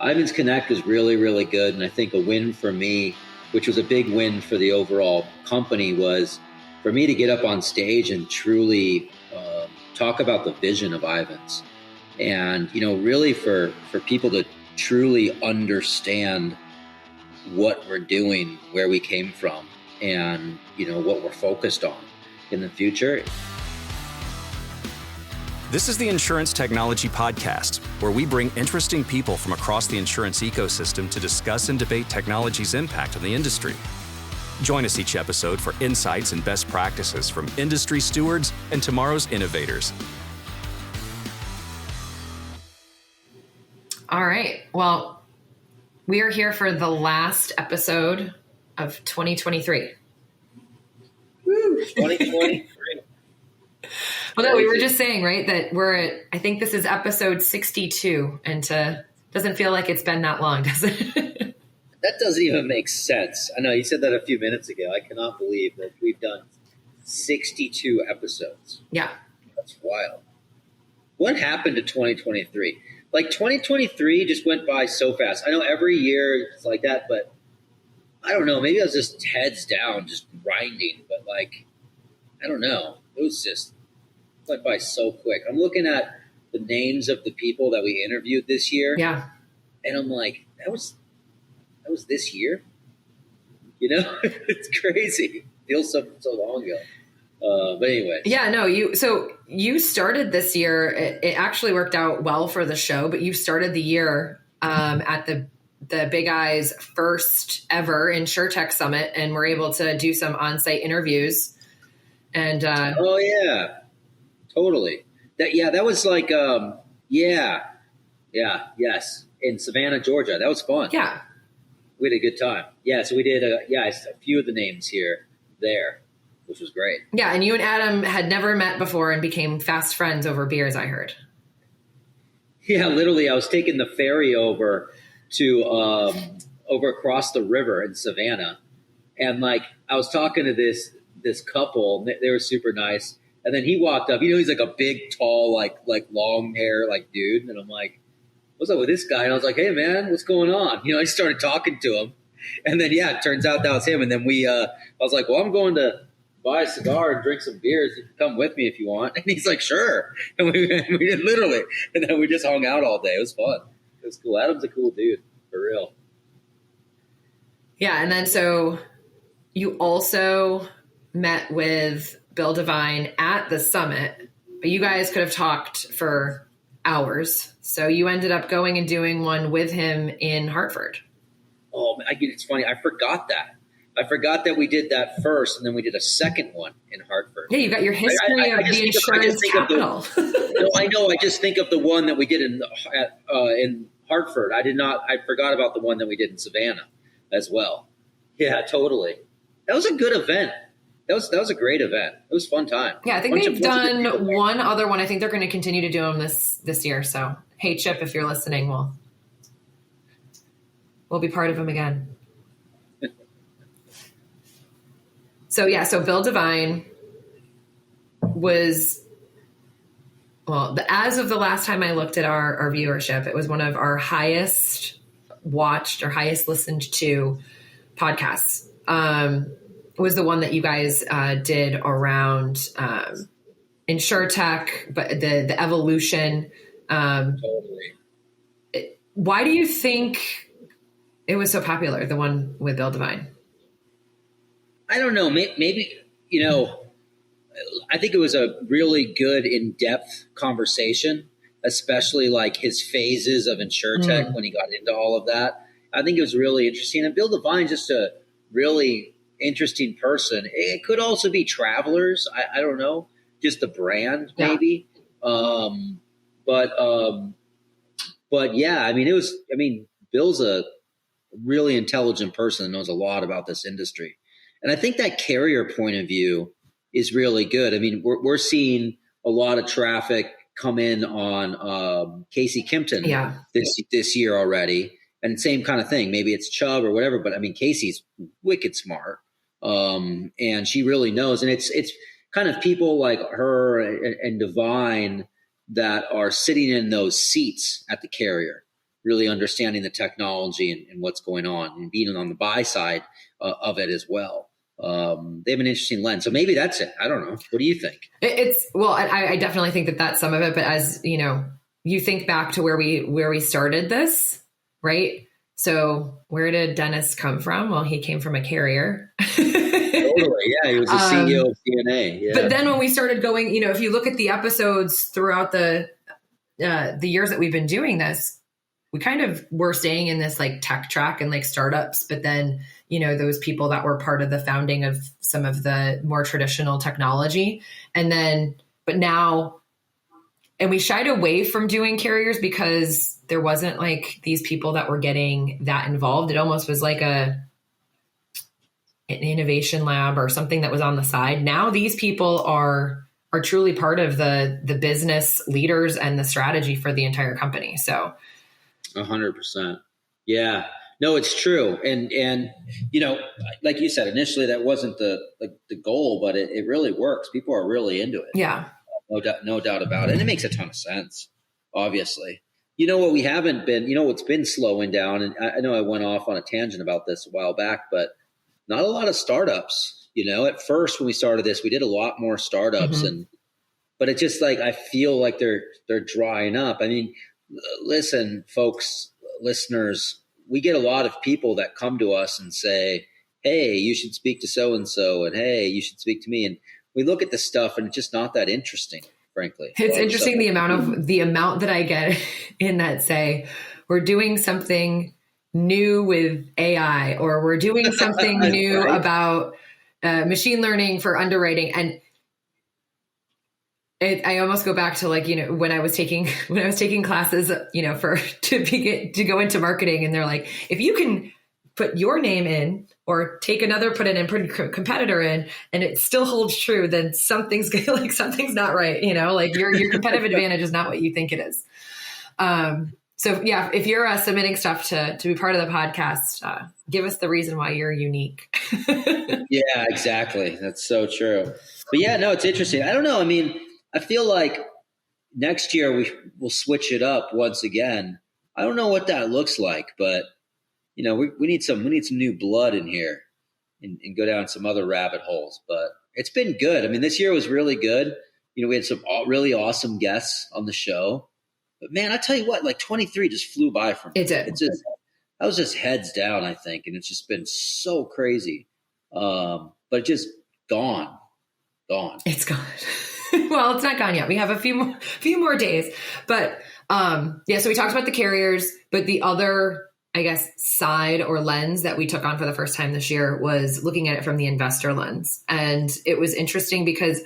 Ivan's Connect was really, really good. And I think a win for me, which was a big win for the overall company, was for me to get up on stage and truly talk about the vision of Ivan's. And, really for people to truly understand what we're doing, where we came from, and, what we're focused on in the future. This is the Insurance Technology Podcast, where we bring interesting people from across the insurance ecosystem to discuss and debate technology's impact on the industry. Join us each episode for insights and best practices from industry stewards and tomorrow's innovators. All right. Well, we are here for the last episode of 2023. Woo, 2023. Well, no, we were just saying, right, that I think this is episode 62, and doesn't feel like it's been that long, does it? That doesn't even make sense. I know you said that a few minutes ago. I cannot believe that we've done 62 episodes. Yeah. That's wild. What happened to 2023? Like 2023 just went by so fast. I know every year it's like that, but I don't know. Maybe I was just heads down, just grinding. But I don't know. It was just went by so quick. I'm looking at the names of the people that we interviewed this year. Yeah. And I'm like, that was this year? It's crazy. It feels so long ago. But anyway. Yeah, no, you started this year. It actually worked out well for the show, but you started the year at the Big Eye's first ever Insurtech Summit, and were able to do some on-site interviews. And oh yeah, totally. That was like yes, in Savannah, Georgia. That was fun. Yeah, we had a good time. Yeah, so we did a few of the names there, which was great. Yeah, and you and Adam had never met before and became fast friends over beers, I heard. Yeah, literally, I was taking the ferry over to over across the river in Savannah, and I was talking to this couple. They were super nice, and then he walked up. He's like a big, tall, like long hair, dude, and I'm like, "What's up with this guy?" And I was like, "Hey, man, what's going on?" I started talking to him, and then it turns out that was him. And then I was like, "Well, I'm going to buy a cigar and drink some beers. You can come with me if you want." And he's like, "Sure." And we did literally, and then we just hung out all day. It was fun. It was cool. Adam's a cool dude, for real. Yeah, and then so you also met with Bill Devine at the summit, but you guys could have talked for hours. So you ended up going and doing one with him in Hartford. Oh, it's funny. I forgot that. I forgot that we did that first, and then we did a second one in Hartford. Yeah, you got your history of the insurance capital. No, I know. I just think of the one that we did in Hartford. I forgot about the one that we did in Savannah as well. Yeah, totally. That was a good event. That was a great event. It was a fun time. Yeah, I think they've done one other one. I think they're going to continue to do them this year. So, hey, Chip, if you're listening, we'll be part of them again. So Bill Devine was, as of the last time I looked at our viewership, it was one of our highest watched or highest listened to podcasts. Was the one that you guys did around Insurtech, but the evolution. Totally. Why do you think it was so popular, the one with Bill Devine? I don't know. Maybe, I think it was a really good in-depth conversation, especially his phases of Insurtech when he got into all of that. I think it was really interesting. And Bill Devine's just a really interesting person. It could also be Travelers. I don't know, just the brand maybe. Yeah. But yeah, Bill's a really intelligent person and knows a lot about this industry. And I think that carrier point of view is really good. We're seeing a lot of traffic come in on Casey Kimpton this year already. And same kind of thing. Maybe it's Chubb or whatever, but Casey's wicked smart. And she really knows. And it's kind of people like her and Devine that are sitting in those seats at the carrier. really understanding the technology and what's going on, and being on the buy side of it as well. They have an interesting lens. So maybe that's it. I don't know. What do you think? I definitely think that that's some of it. But as you know, you think back to where we started this, right? So where did Dennis come from? Well, he came from a carrier. Totally. Yeah. He was the CEO of TNA. Yeah. But then when we started going, if you look at the episodes throughout the years that we've been doing this, we kind of were staying in this like tech track and like startups, but then, those people that were part of the founding of some of the more traditional technology. But now, and we shied away from doing carriers because there wasn't like these people that were getting that involved. It almost was like an innovation lab or something that was on the side. Now these people are truly part of the business leaders and the strategy for the entire company. So 100%. Yeah, no, it's true. And, like you said, initially that wasn't the goal, but it really works. People are really into it. Yeah. No doubt about it. And it makes a ton of sense, obviously. What we haven't been, what's been slowing down, and I know I went off on a tangent about this a while back, but not a lot of startups. At first when we started this, we did a lot more startups, but it's just like I feel like they're drying up. I mean, listen, folks, listeners, we get a lot of people that come to us and say, hey, you should speak to so-and-so, and hey, you should speak to me. And we look at the stuff and it's just not that interesting, frankly. It's interesting the amount that I get in that say, we're doing something new with AI, or we're doing something new right? about machine learning for underwriting. And I almost go back to like, when I was taking classes, to go into marketing, and they're like, if you can put your name in or take another, put a competitor in, and it still holds true, then something's not right. Like your competitive advantage is not what you think it is. So yeah, if you're submitting stuff to be part of the podcast, give us the reason why you're unique. Yeah, exactly. That's so true. But yeah, no, it's interesting. I don't know. I mean, I feel like next year we'll switch it up once again. I don't know what that looks like, but we need some new blood in here and go down some other rabbit holes. But it's been good. I mean, this year was really good. We had some really awesome guests on the show. But man, I tell you what, like 23 just flew by for me. It did. I was just heads down, I think, and it's just been so crazy. But just gone. It's gone. Well, it's not gone yet. We have a few more days, but so we talked about the carriers, but the other, I guess, side or lens that we took on for the first time this year was looking at it from the investor lens. And it was interesting because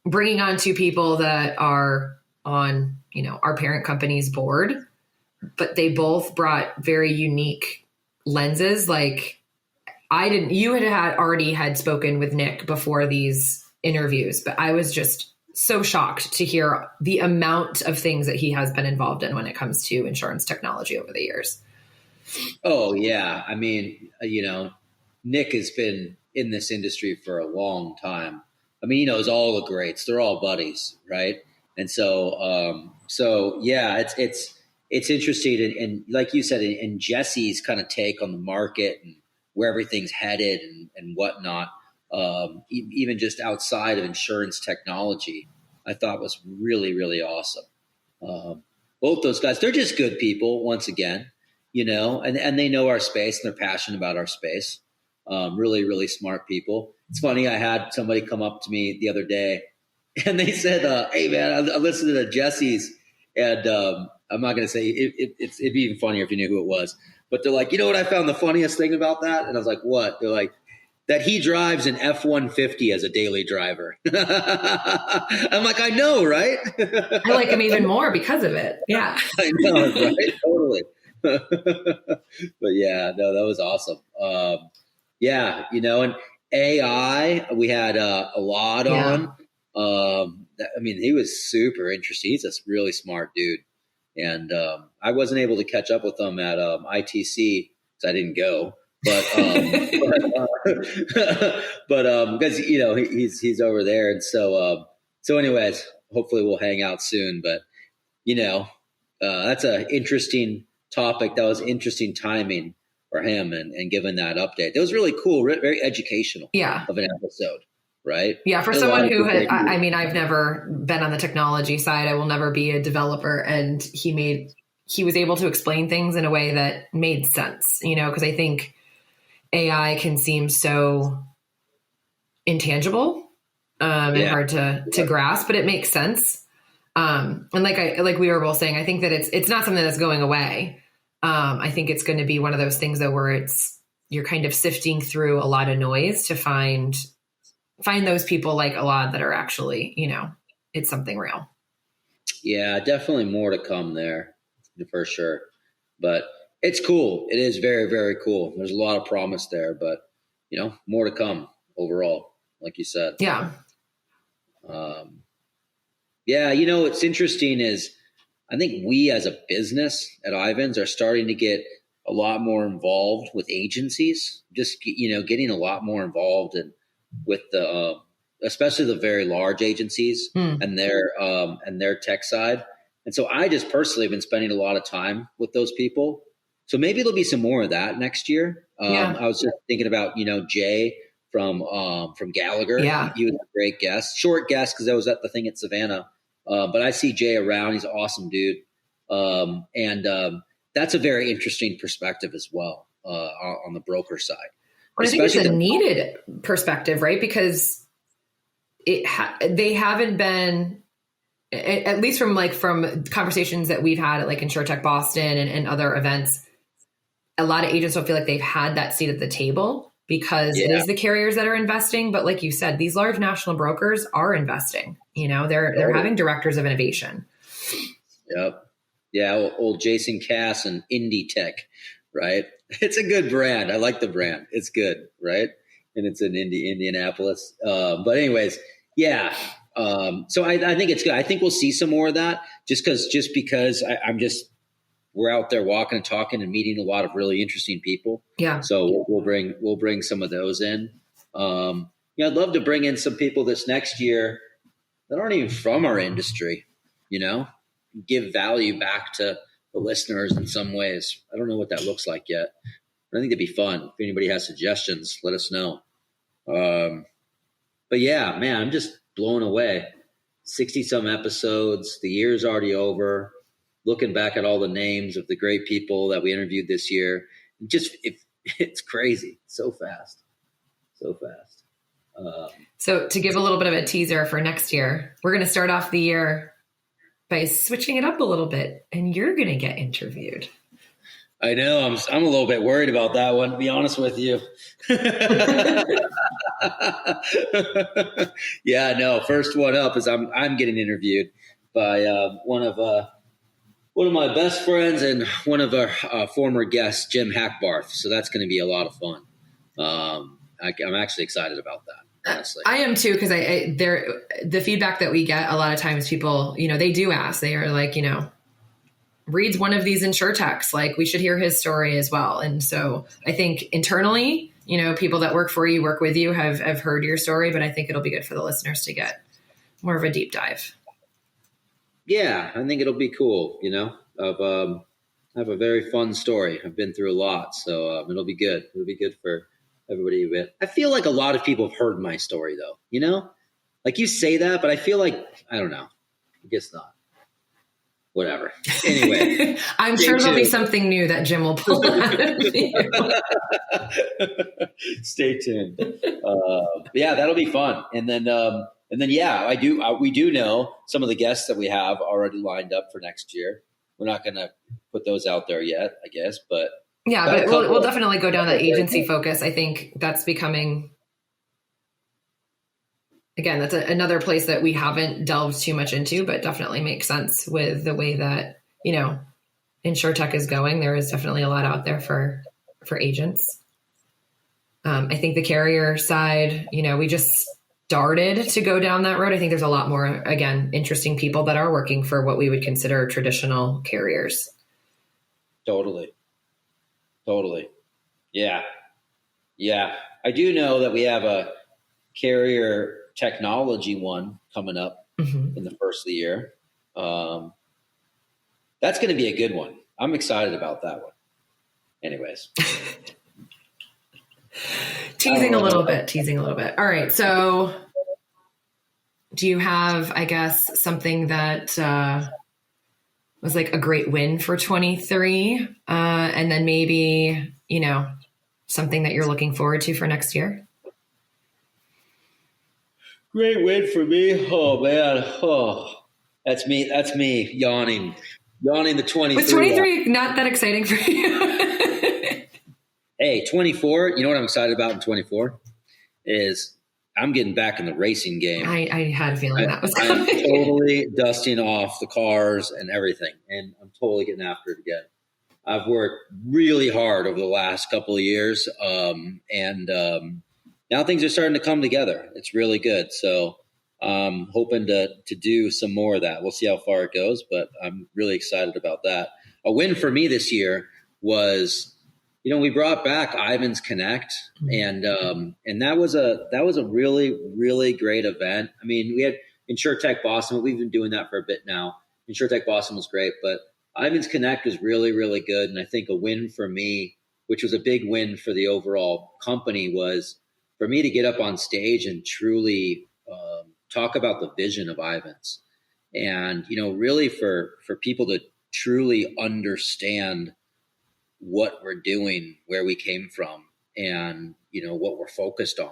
bringing on two people that are on, our parent company's board, but they both brought very unique lenses. Like you had already spoken with Nick before these interviews, but I was just so shocked to hear the amount of things that he has been involved in when it comes to insurance technology over the years. Oh yeah. I mean, Nick has been in this industry for a long time. I mean, he knows all the greats. They're all buddies, right? And so yeah, it's interesting. And like you said, and Jesse's kind of take on the market and where everything's headed and whatnot, even just outside of insurance technology, I thought was really, really awesome. Both those guys, they're just good people once again, and they know our space and they're passionate about our space. Really, really smart people. It's funny. I had somebody come up to me the other day and they said, hey man, I listened to Jesse's, and I'm not going to say it'd be even funnier if you knew who it was, but they're like, what I found the funniest thing about that? And I was like, what? They're like, that he drives an F-150 as a daily driver. I'm like, I know, right? I like him even more because of it. Yeah. I know, right? Totally. But yeah, no, that was awesome. Yeah, and AI, we had a lot on. He was super interesting. He's a really smart dude. And I wasn't able to catch up with him at ITC because I didn't go. But because he's over there, and so anyways, hopefully we'll hang out soon. But That's an interesting topic. That was interesting timing for him and giving that update. That was really cool, very educational of an episode, right? Yeah, for someone who had, I mean, I've never been on the technology side. I will never be a developer. And he was able to explain things in a way that made sense, because I think AI can seem so intangible and hard to grasp, but it makes sense. And like we were both saying, I think that it's not something that's going away. I think it's going to be one of those things though, where you're kind of sifting through a lot of noise to find those people like Elad that are actually, it's something real. Yeah, definitely more to come there for sure. But it's cool. It is very, very cool. There's a lot of promise there, but more to come overall, like you said. Yeah. What's interesting is I think we as a business at Ivans are starting to get a lot more involved with agencies, just, getting a lot more involved with the, especially the very large agencies and their tech side. And so I just personally have been spending a lot of time with those people. So maybe there'll be some more of that next year. I was just thinking about, Jay from Gallagher. Yeah. He was a great guest, short guest, because I was at the thing at Savannah. But I see Jay around. He's an awesome dude. And that's a very interesting perspective as well on the broker side. Well, I think it's a needed perspective, right? Because they haven't been, at least from conversations that we've had at like Insurtech Boston and other events, a lot of agents don't feel like they've had that seat at the table because it is the carriers that are investing. But like you said, these large national brokers are investing. They're having directors of innovation. Yep. Yeah. Old Jason Cass and Indie Tech, right? It's a good brand. I like the brand. It's good, right? And it's in Indianapolis. But anyways, yeah. So I think it's good. I think we'll see some more of that just because we're out there walking and talking and meeting a lot of really interesting people. Yeah. So we'll bring some of those in. I'd love to bring in some people this next year that aren't even from our industry, give value back to the listeners in some ways. I don't know what that looks like yet. I think that'd be fun. If anybody has suggestions, let us know. But yeah, man, I'm just blown away. 60 some episodes. The year's already over. Looking back at all the names of the great people that we interviewed this year, it's crazy. So fast. So to give a little bit of a teaser for next year, we're going to start off the year by switching it up a little bit, and you're going to get interviewed. I know. I'm a little bit worried about that one, to be honest with you. Yeah, no. First one up is I'm getting interviewed by one of my best friends and one of our former guests, Jim Hackbarth. So that's going to be a lot of fun. I'm actually excited about that. Honestly. I am too, because the feedback that we get a lot of times, people, they do ask. They are like, Reid's one of these insurtechs. Like, we should hear his story as well. And so I think internally, people that work with you have heard your story, but I think it'll be good for the listeners to get more of a deep dive. Yeah, I think it'll be cool. I have a very fun story. I've been through a lot, so it'll be good. It'll be good for everybody. I feel like a lot of people have heard my story, though. Like you say that, but I feel like, I don't know. I guess not. Whatever. Anyway, I'm sure there'll be something new that Jim will pull out of you. Stay tuned. Yeah, that'll be fun. And then, yeah, we do know some of the guests that we have already lined up for next year. We're not going to put those out there yet, I guess, but yeah, but we'll definitely go down that agency focus. I think that's becoming, again, that's another place that we haven't delved too much into, but definitely makes sense with the way that, InsurTech is going. There is definitely a lot out there for agents. I think the carrier side, we just started to go down that road. I think there's a lot more, again, interesting people that are working for what we would consider traditional carriers. Totally. Yeah. I do know that we have a carrier technology one coming up in the first of the year. That's going to be a good one. I'm excited about that one. Anyways. Teasing a little bit. All right. So do you have, I guess, something that was like a great win for 23? And then maybe, something that you're looking forward to for next year? Great win for me. Oh, man. Oh, that's me yawning the 23. Was 23 not that exciting for you? Hey, 24, you know what I'm excited about in 24 is I'm getting back in the racing game. I had a feeling that was coming. I'm totally dusting off the cars and everything, and I'm totally getting after it again. I've worked really hard over the last couple of years, and now things are starting to come together. It's really good. So I'm hoping to do some more of that. We'll see how far it goes, but I'm really excited about that. A win for me this year was, we brought back Ivan's Connect, and that was a really, really great event. I mean, we had Insurtech Boston, but we've been doing that for a bit now. Insurtech Boston was great, but Ivan's Connect was really, really good. And I think a win for me, which was a big win for the overall company, was for me to get up on stage and truly talk about the vision of Ivan's, and really for people to truly understand what we're doing, where we came from, and what we're focused on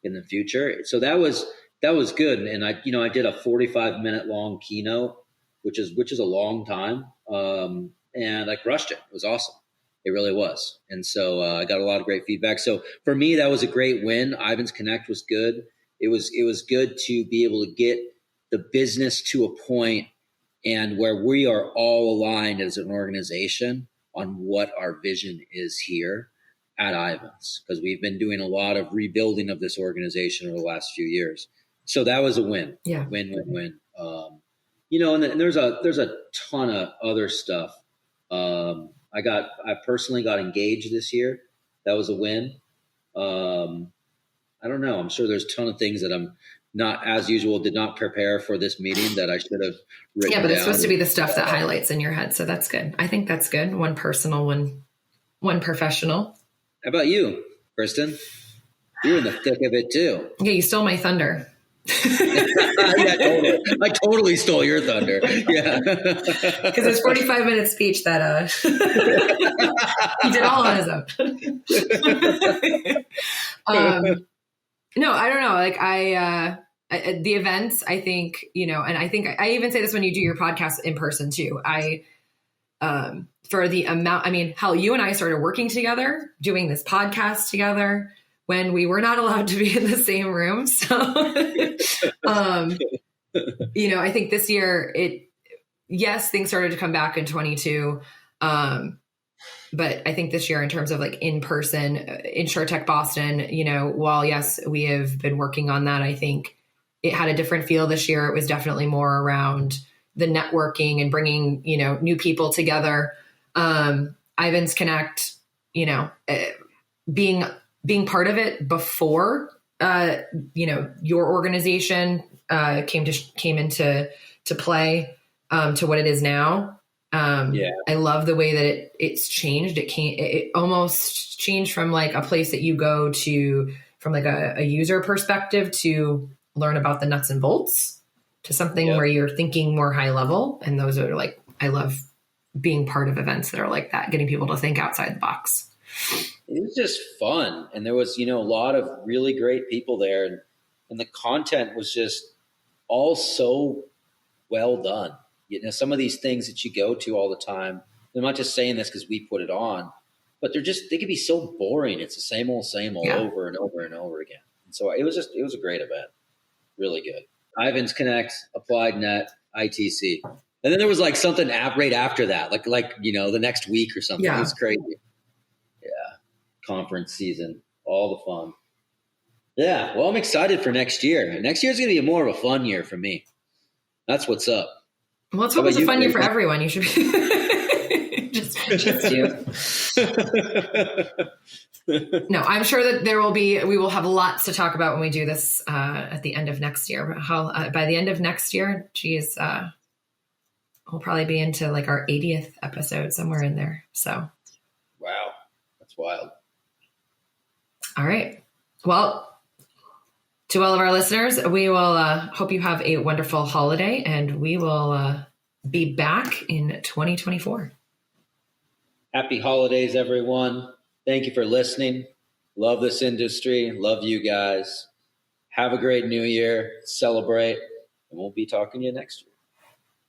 in the future. So that was good. And I did a 45-minute long keynote, which is a long time, and I crushed it. It was awesome. It really was. And so I got a lot of great feedback. So for me, that was a great win. Ivan's Connect was good. It was good to be able to get the business to a point and where we are all aligned as an organization on what our vision is here at Ivan's, because we've been doing a lot of rebuilding of this organization over the last few years. So that was a win. Yeah. Win. And there's a ton of other stuff. I personally got engaged this year. That was a win. I don't know. I'm sure there's a ton of things that I'm not, as usual, did not prepare for this meeting that I should have written down. Yeah, but it's supposed to be the stuff that highlights in your head. So that's good. I think that's good. One personal, one professional. How about you, Christen? You're in the thick of it too. Yeah, you stole my thunder. Yeah, totally. I totally stole your thunder. Yeah. Because it's 45-minute speech that he did all on his own. No, I don't know. Like the events, I think, and I think I even say this when you do your podcast in person too. For the amount, hell, you and I started working together, doing this podcast together when we were not allowed to be in the same room. So, I think this year things started to come back in 22. But I think this year, in terms of like in person, Insurtech Boston, while yes, we have been working on that, I think it had a different feel this year. It was definitely more around the networking and bringing, new people together. Ivan's Connect, being part of it before, your organization came into play to what it is now. I love the way that it's changed. It almost changed from like a place that you go to from like a user perspective to learn about the nuts and bolts to something where you're thinking more high level. And those are like, I love being part of events that are like that, getting people to think outside the box. It was just fun. And there was, a lot of really great people there. And the content was just all so well done. Some of these things that you go to all the time, I'm not just saying this because we put it on, but they can be so boring. It's the same old over and over and over again. And so it was a great event. Really good. Ivan's Connect, Applied Net, ITC. And then there was like something right after that, like the next week or something. Yeah. It was crazy. Yeah. Conference season, all the fun. Yeah. Well, I'm excited for next year. Next year's going to be more of a fun year for me. That's what's up. Well, let's hope it's a fun year for everyone. You should be just you. No, I'm sure that we will have lots to talk about when we do this at the end of next year. By the end of next year, geez, we'll probably be into like our 80th episode, somewhere in there. So, wow, that's wild. All right. Well, to all of our listeners, we will hope you have a wonderful holiday, and we will be back in 2024. Happy holidays, everyone. Thank you for listening. Love this industry. Love you guys. Have a great new year. Celebrate. And we'll be talking to you next year.